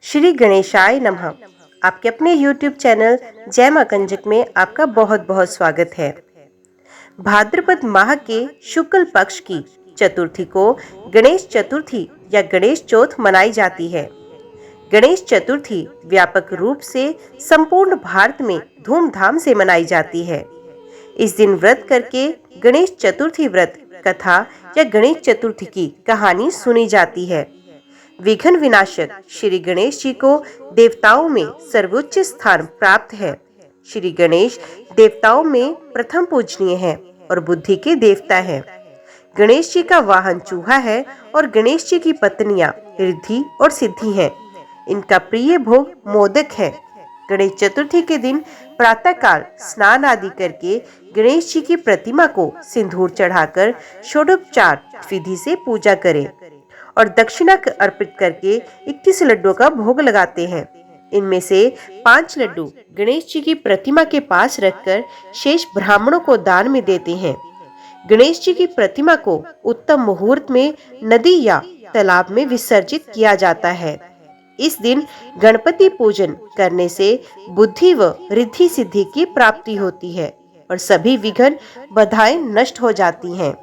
श्री गणेशाय नमः। आपके अपने YouTube चैनल जय मां कंजक में आपका बहुत बहुत स्वागत है। भाद्रपद माह के शुक्ल पक्ष की चतुर्थी को गणेश चतुर्थी या गणेश चौथ मनाई जाती है। गणेश चतुर्थी व्यापक रूप से संपूर्ण भारत में धूमधाम से मनाई जाती है। इस दिन व्रत करके गणेश चतुर्थी व्रत कथा या गणेश चतुर्थी की कहानी सुनी जाती है। विघ्न विनाशक श्री गणेश जी को देवताओं में सर्वोच्च स्थान प्राप्त है। श्री गणेश देवताओं में प्रथम पूजनीय है और बुद्धि के देवता है। गणेश जी का वाहन चूहा है और गणेश जी की पत्नियां रिद्धि और सिद्धि हैं। इनका प्रिय भोग मोदक है। गणेश चतुर्थी के दिन प्रातःकाल स्नान आदि करके गणेश जी की प्रतिमा को सिंदूर चढ़ाकर षोडोपचार विधि से पूजा करें और दक्षिणा अर्पित करके 21 लड्डुओं का भोग लगाते हैं। इनमें से 5 लड्डू गणेश जी की प्रतिमा के पास रखकर शेष ब्राह्मणों को दान में देते हैं। गणेश जी की प्रतिमा को उत्तम मुहूर्त में नदी या तालाब में विसर्जित किया जाता है। इस दिन गणपति पूजन करने से बुद्धि व रिद्धि सिद्धि की प्राप्ति होती है और सभी विघ्न बाधाएं नष्ट हो जाती हैं।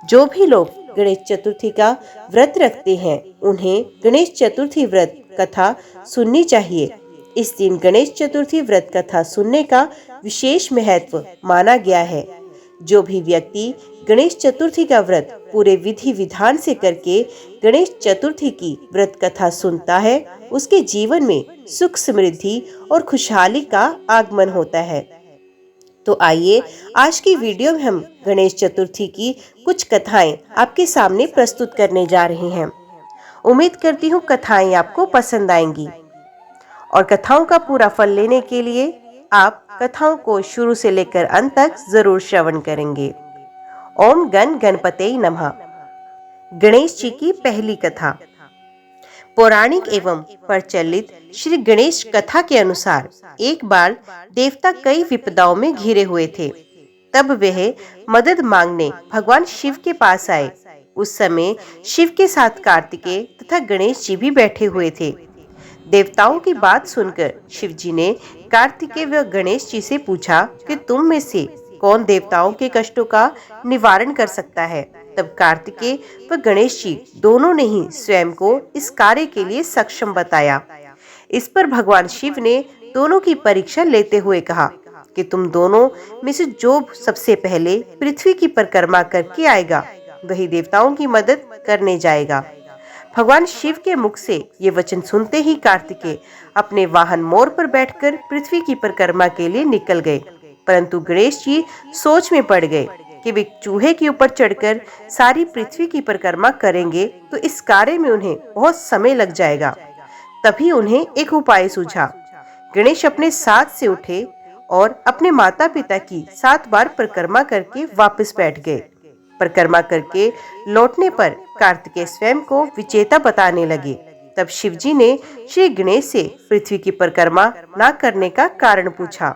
जो भी लोग गणेश चतुर्थी का व्रत रखते हैं उन्हें गणेश चतुर्थी व्रत कथा सुननी चाहिए। इस दिन गणेश चतुर्थी व्रत कथा सुनने का विशेष महत्व माना गया है। जो भी व्यक्ति गणेश चतुर्थी का व्रत पूरे विधि विधान से करके गणेश चतुर्थी की व्रत कथा सुनता है उसके जीवन में सुख समृद्धि और खुशहाली का आगमन होता है। तो आइए आज की वीडियो में हम गणेश चतुर्थी की कुछ कथाएं आपके सामने प्रस्तुत करने जा रहे हैं। उम्मीद करती हूँ कथाएं आपको पसंद आएंगी और कथाओं का पूरा फल लेने के लिए आप कथाओं को शुरू से लेकर अंत तक जरूर श्रवण करेंगे। ओम गण गणपते नमः। गणेश जी की पहली कथा। पौराणिक एवं प्रचलित श्री गणेश कथा के अनुसार एक बार देवता कई विपदाओं में घिरे हुए थे। तब वह मदद मांगने भगवान शिव के पास आए। उस समय शिव के साथ कार्तिकेय तथा गणेश जी भी बैठे हुए थे। देवताओं की बात सुनकर शिव जी ने कार्तिकेय व गणेश जी से पूछा कि तुम में से कौन देवताओं के कष्टों का निवारण कर सकता है। तब कार्तिकेय व गणेश जी दोनों ने ही स्वयं को इस कार्य के लिए सक्षम बताया। इस पर भगवान शिव ने दोनों की परीक्षा लेते हुए कहा कि तुम दोनों में से जो सबसे पहले पृथ्वी की परिक्रमा करके आएगा वही देवताओं की मदद करने जाएगा। भगवान शिव के मुख से ये वचन सुनते ही कार्तिकेय अपने वाहन मोर पर बैठकर पृथ्वी की परिक्रमा के लिए निकल गए। परंतु गणेश जी सोच में पड़ गए कि वे चूहे के ऊपर चढ़कर सारी पृथ्वी की परिक्रमा करेंगे तो इस कार्य में उन्हें बहुत समय लग जाएगा। तभी उन्हें एक उपाय सूझा। गणेश अपने साथ से उठे और अपने माता पिता की 7 बार परिक्रमा करके वापस बैठ गए। परिक्रमा करके लौटने पर कार्तिकेय स्वयं को विजेता बताने लगे। तब शिव जी ने श्री गणेश से पृथ्वी की परिक्रमा न करने का कारण पूछा।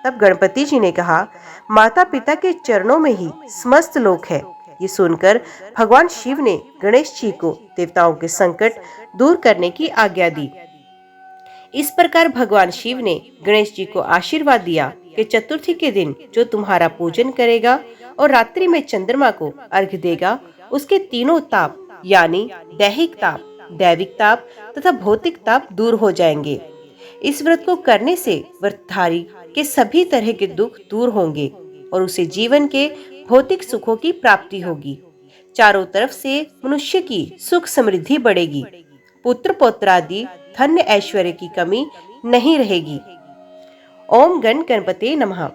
तब गणपति जी ने कहा, माता पिता के चरणों में ही समस्त लोक है। ये सुनकर भगवान शिव ने गणेश जी को देवताओं के संकट दूर करने की आज्ञा दी। इस प्रकार भगवान शिव ने गणेश जी को आशीर्वाद दिया कि चतुर्थी के दिन जो तुम्हारा पूजन करेगा और रात्रि में चंद्रमा को अर्घ्य देगा उसके तीनों ताप यानी दैहिक ताप, दैविक ताप तथा भौतिक ताप दूर हो जाएंगे। इस व्रत को करने से व्रतधारी के सभी तरह के दुख दूर होंगे और उसे जीवन के भौतिक सुखों की प्राप्ति होगी। चारों तरफ से मनुष्य की सुख समृद्धि बढ़ेगी। पुत्र पौत्रादि धन्य ऐश्वर्य की कमी नहीं रहेगी। ओम गण गणपते नमः।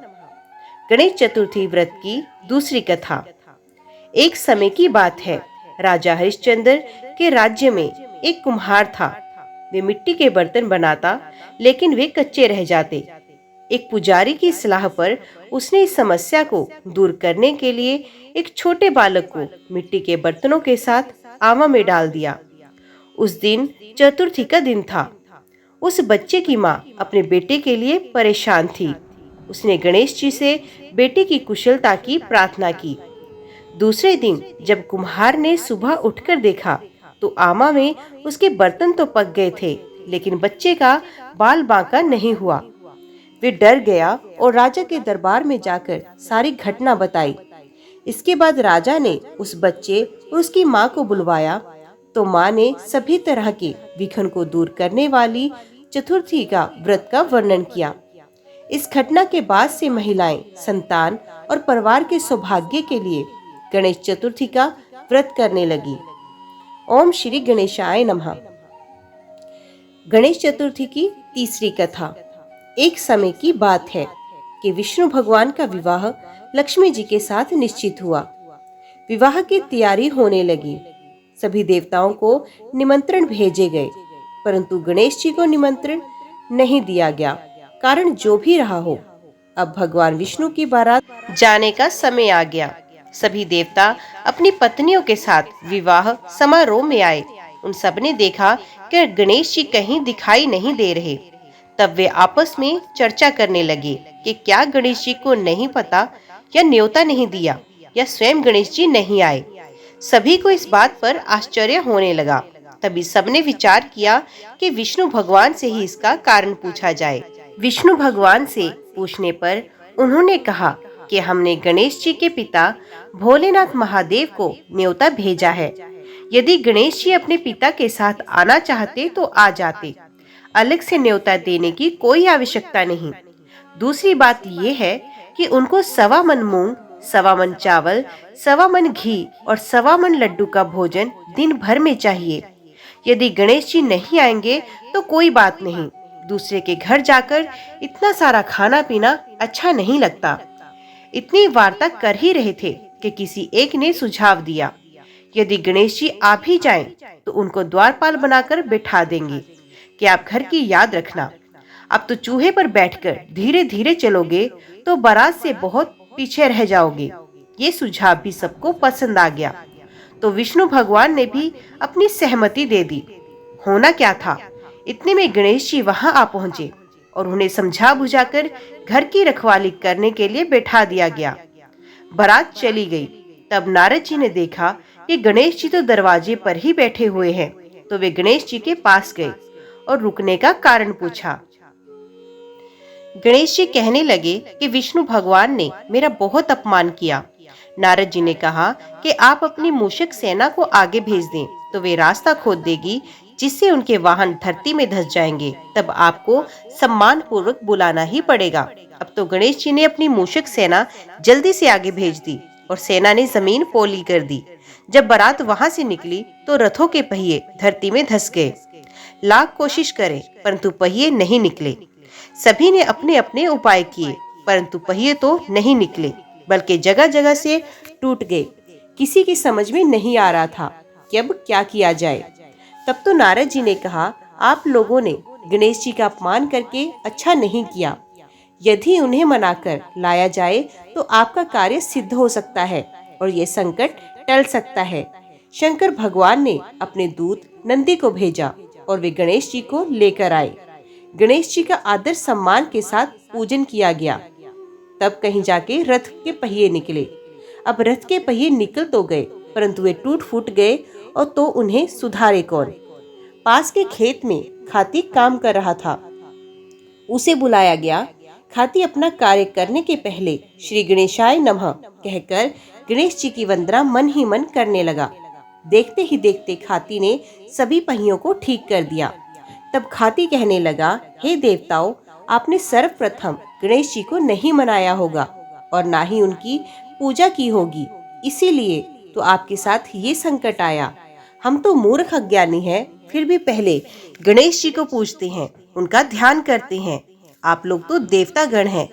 गणेश चतुर्थी व्रत की दूसरी कथा। एक समय की बात है। राजा हरिश्चंद्र के राज्य में एक कुम्हार था। वे मिट्टी के बर्तन बनाता लेकिन वे कच्चे रह जाते। एक पुजारी की सलाह पर उसने इस समस्या को दूर करने के लिए एक छोटे बालक को मिट्टी के बर्तनों के साथ आवा में डाल दिया। उस दिन चतुर्थी का दिन था। उस बच्चे की माँ अपने बेटे के लिए परेशान थी। उसने गणेश जी से बेटे की कुशलता की प्रार्थना की। दूसरे दिन जब कुम्हार ने सुबह उठकर देखा तो आमा में उसके बर्तन तो पक गए थे लेकिन बच्चे का बाल बांका नहीं हुआ। वे डर गया और राजा के दरबार में जाकर सारी घटना बताई। इसके बाद राजा ने उस बच्चे और उसकी माँ को बुलवाया, तो माँ ने सभी तरह के विघ्न को दूर करने वाली चतुर्थी का व्रत का वर्णन किया। इस घटना के बाद से महिलाएं संतान और परिवार के सौभाग्य के लिए गणेश चतुर्थी का व्रत करने लगी। ओम श्री गणेशाय नमः। गणेश चतुर्थी की तीसरी कथा। एक समय की बात है कि विष्णु भगवान का विवाह लक्ष्मी जी के साथ निश्चित हुआ। विवाह की तैयारी होने लगी। सभी देवताओं को निमंत्रण भेजे गए, परंतु गणेश जी को निमंत्रण नहीं दिया गया। कारण जो भी रहा हो, अब भगवान विष्णु की बारात जाने का समय आ गया। सभी देवता अपनी पत्नियों के साथ विवाह समारोह में आए। उन सब ने देखा कि गणेश जी कहीं दिखाई नहीं दे रहे। तब वे आपस में चर्चा करने लगे कि क्या गणेश जी को नहीं पता, या न्योता नहीं दिया, या स्वयं गणेश जी नहीं आए। सभी को इस बात पर आश्चर्य होने लगा। तभी सबने विचार किया कि विष्णु भगवान से ही इसका कारण पूछा जाए। विष्णु भगवान से पूछने पर उन्होंने कहा कि हमने गणेश जी के पिता भोलेनाथ महादेव को न्योता भेजा है। यदि गणेश जी अपने पिता के साथ आना चाहते तो आ जाते, अलग से न्योता देने की कोई आवश्यकता नहीं। दूसरी बात यह है कि उनको 1.25 मन मूंग, 1.25 मन चावल, 1.25 मन घी और 1.25 मन लड्डू का भोजन दिन भर में चाहिए। यदि गणेश जी नहीं आएंगे तो कोई बात नहीं, दूसरे के घर जाकर इतना सारा खाना पीना अच्छा नहीं लगता। इतनी वार्ता कर ही रहे थे कि किसी एक ने सुझाव दिया, यदि गणेश जी आ भी जाएं तो उनको द्वारपाल बनाकर बिठा देंगे कि आप घर की याद रखना। अब तो चूहे पर बैठकर धीरे धीरे चलोगे तो बारात से बहुत पीछे रह जाओगे। ये सुझाव भी सबको पसंद आ गया, तो विष्णु भगवान ने भी अपनी सहमति दे दी। होना क्या था, इतने में गणेश जी वहां आ पहुंचे और उन्हें समझा बुझाकर घर की रखवाली करने के लिए बैठा दिया गया। बारात चली गई। तब नारद जी ने देखा कि गणेश जी तो दरवाजे पर ही बैठे हुए हैं, तो वे गणेश जी के पास गए और रुकने का कारण पूछा। गणेश जी कहने लगे कि विष्णु भगवान ने मेरा बहुत अपमान किया। नारद जी ने कहा कि आप अपनी मूषक सेना को आगे भेज दें, तो वे रास्ता खोद देगी, जिससे उनके वाहन धरती में धंस जाएंगे। तब आपको सम्मान पूर्वक बुलाना ही पड़ेगा। अब तो गणेश जी ने अपनी मूषक सेना जल्दी से आगे भेज दी और सेना ने जमीन पोली कर दी। जब बारात वहां से निकली तो रथों के पहिए धरती में धंस गए। लाख कोशिश करें परंतु पहिए नहीं निकले। सभी ने अपने अपने उपाय किए, परंतु पहिए तो नहीं निकले, बल्कि जगह जगह से टूट गए। किसी की समझ में नहीं आ रहा था कि अब क्या किया जाए। तब तो नारद जी ने कहा, आप लोगों ने गणेश जी का अपमान करके अच्छा नहीं किया। यदि उन्हें मनाकर लाया जाए तो आपका कार्य सिद्ध हो सकता है और ये संकट टल सकता है। शंकर भगवान ने अपने दूत नंदी को भेजा और वे गणेश जी को लेकर आए। गणेश जी का आदर सम्मान के साथ पूजन किया गया। तब कहीं जाके रथ के पहिए निकले। अब रथ के पहिए निकल तो गए, परंतु वे टूट फूट गए, और तो उन्हें सुधारे कौन। पास के खेत में खाती काम कर रहा था, उसे बुलाया गया। खाती अपना कार्य करने के पहले श्री गणेशाय नमः कहकर गणेश जी की वंदना मन ही मन करने लगा। देखते ही देखते खाती ने सभी पहियों को ठीक कर दिया। तब खाती कहने लगा, हे देवताओं, आपने सर्वप्रथम गणेश जी को नहीं मनाया होगा और ना ही उनकी पूजा की होगी, इसीलिए तो आपके साथ ये संकट आया। हम तो मूर्ख अज्ञानी हैं, फिर भी पहले गणेश जी को पूजते हैं, उनका ध्यान करते हैं। आप लोग तो देवता गण हैं,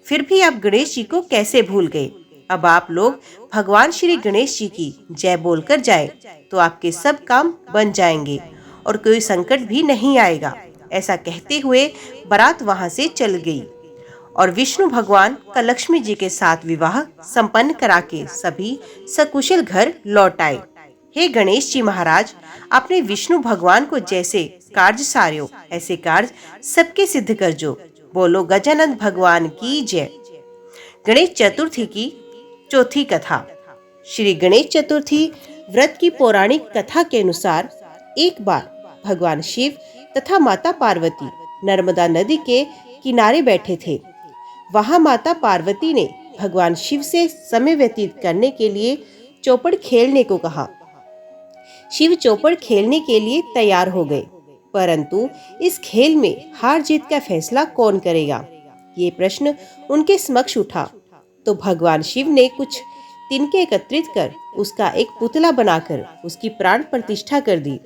फिर भी आप गणेश जी को कैसे भूल गए। अब आप लोग भगवान श्री गणेश जी की जय बोलकर जाए तो आपके सब काम बन जाएंगे और कोई संकट भी नहीं आएगा। ऐसा कहते हुए बारात वहां से चल गई और विष्णु भगवान का लक्ष्मी जी के साथ विवाह संपन्न करा के सभी सकुशल घर लौट आए। हे गणेश जी महाराज, आपने विष्णु भगवान को जैसे कार्य सार्यो, ऐसे कार्य सबके सिद्ध कर जो। बोलो गजानन भगवान की जय। गणेश चतुर्थी की चौथी कथा। श्री गणेश चतुर्थी व्रत की पौराणिक कथा के अनुसार एक बार भगवान शिव तथा माता पार्वती नर्मदा नदी के किनारे बैठे थे। वहां माता पार्वती ने भगवान शिव से समय व्यतीत करने के लिए चौपड़ खेलने को कहा। शिव चौपड़ खेलने के लिए तैयार हो गए, परंतु इस खेल में हार जीत का फैसला कौन करेगा, ये प्रश्न उनके समक्ष उठा। तो भगवान शिव ने कुछ तिनके एकत्रित कर उसका एक पुतला बनाकर उसकी प्राण प्रतिष्ठा कर दी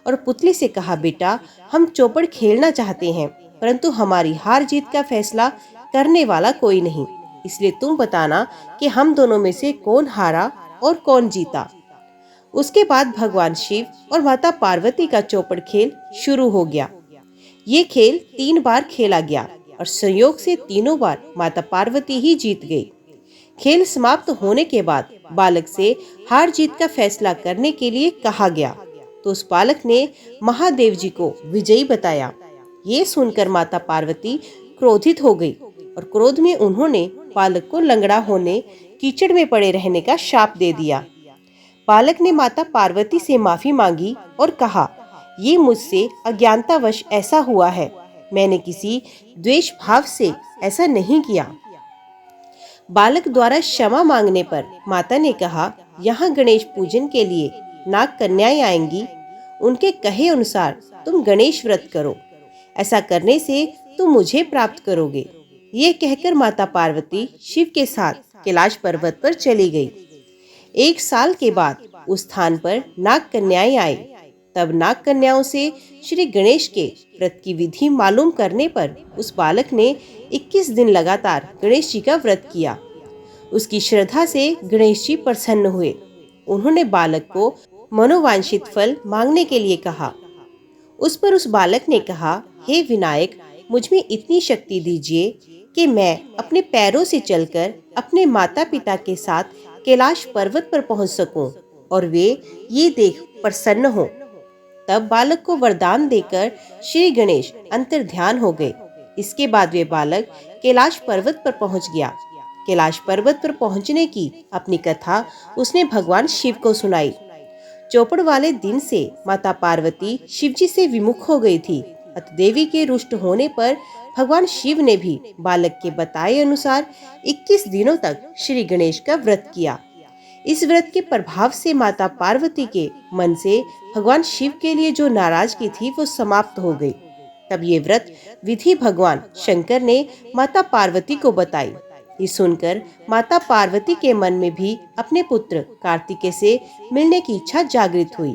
और पुतले से कहा, बेटा, हम चौपड़ खेलना चाहते हैं, परंतु हमारी हार जीत का फैसला करने वाला कोई नहीं, इसलिए तुम बताना कि हम दोनों में से कौन हारा और कौन जीता। उसके बाद भगवान शिव और माता पार्वती का चौपड़ खेल शुरू हो गया। ये खेल 3 बार खेला गया और संयोग से तीनों बार माता पार्वती ही जीत गई। खेल समाप्त होने के बाद बालक से हार जीत का फैसला करने के लिए कहा गया, तो उस बालक ने महादेव जी को विजयी बताया। ये सुनकर माता पार्वती क्रोधित हो गई और क्रोध में उन्होंने बालक को लंगड़ा होने, कीचड़ में पड़े रहने का शाप दे दिया। बालक ने माता पार्वती से माफी मांगी और कहा, ये मुझसे अज्ञानतावश ऐसा हुआ है, मैंने किसी द्वेष भाव से ऐसा नहीं किया। बालक द्वारा क्षमा मांगने पर माता ने कहा, यहाँ गणेश पूजन के लिए नाग कन्याएं आएंगी, उनके कहे अनुसार तुम गणेश व्रत करो, ऐसा करने से तुम मुझे प्राप्त करोगे। ये कहकर माता पार्वती शिव के साथ कैलाश पर्वत पर चली गई। 1 साल के बाद उस स्थान पर नाग कन्याएं आई। तब नाग कन्याओं से श्री गणेश के व्रत की विधि मालूम करने पर उस बालक ने 21 दिन लगातार गणेश जी का व्रत किया। उसकी श्रद्धा से गणेश जी प्रसन्न हुए। उन्होंने बालक को मनोवांछित फल मांगने के लिए कहा। उस पर उस बालक ने कहा, हे विनायक, मुझ में इतनी शक्ति दीजिए कि मैं अपने पैरों से चलकर अपने माता पिता के साथ कैलाश पर्वत पर पहुंच सकूं और वे ये देख प्रसन्न हो। तब बालक को वरदान देकर श्री गणेश अंतर्ध्यान हो गए। इसके बाद वे बालक कैलाश पर्वत पर पहुंच गया। कैलाश पर्वत पर पहुंचने की अपनी कथा उसने भगवान शिव को सुनाई। चौपड़ वाले दिन से माता पार्वती शिवजी से विमुख हो गई थी। अत देवी के रुष्ट होने पर भगवान शिव ने भी बालक के बताए अनुसार 21 दिनों तक श्री गणेश का व्रत किया। इस व्रत के प्रभाव से माता पार्वती के मन से भगवान शिव के लिए जो नाराजगी थी वो समाप्त हो गई। तब ये व्रत विधि भगवान शंकर ने माता पार्वती को बताई। ये सुनकर माता पार्वती के मन में भी अपने पुत्र कार्तिकेय से मिलने की इच्छा जागृत हुई।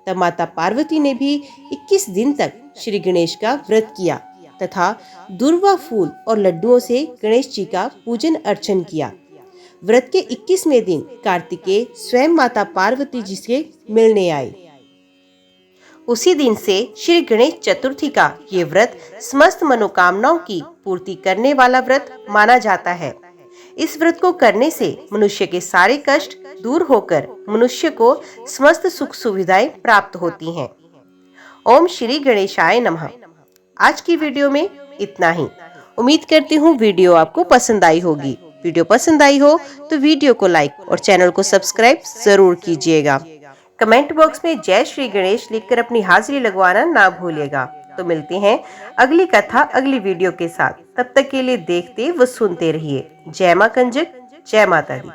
तब माता पार्वती ने भी 21 दिन तक श्री गणेश का व्रत किया तथा दूर्वा फूल और लड्डुओं से गणेश जी का पूजन अर्चन किया। व्रत के 21वें दिन कार्तिकेय स्वयं माता पार्वती जी से मिलने आए। उसी दिन से श्री गणेश चतुर्थी का ये व्रत समस्त मनोकामनाओं की पूर्ति करने वाला व्रत माना जाता है। इस व्रत को करने से मनुष्य के सारे कष्ट दूर होकर मनुष्य को समस्त सुख सुविधाएं प्राप्त होती हैं। ओम श्री गणेशाय नमः। आज की वीडियो में इतना ही। उम्मीद करती हूँ वीडियो आपको पसंद आई होगी। वीडियो पसंद आई हो तो वीडियो को लाइक और चैनल को सब्सक्राइब जरूर कीजिएगा। कमेंट बॉक्स में जय श्री गणेश लिखकर अपनी हाजिरी लगवाना ना भूलिएगा। तो मिलते हैं अगली कथा अगली वीडियो के साथ। तब तक के लिए देखते व सुनते रहिए। जय मां कंजक, जय माता दी।